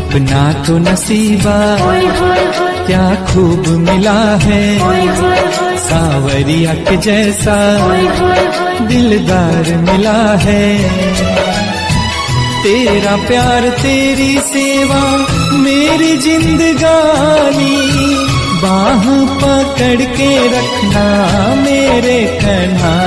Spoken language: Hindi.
अपना तो नसीबा क्या खूब मिला है, सावरिया के जैसा दिलदार मिला है। तेरा प्यार तेरी सेवा मेरी जिंदगानी, बाह पकड़ के रखना मेरे कन्हा।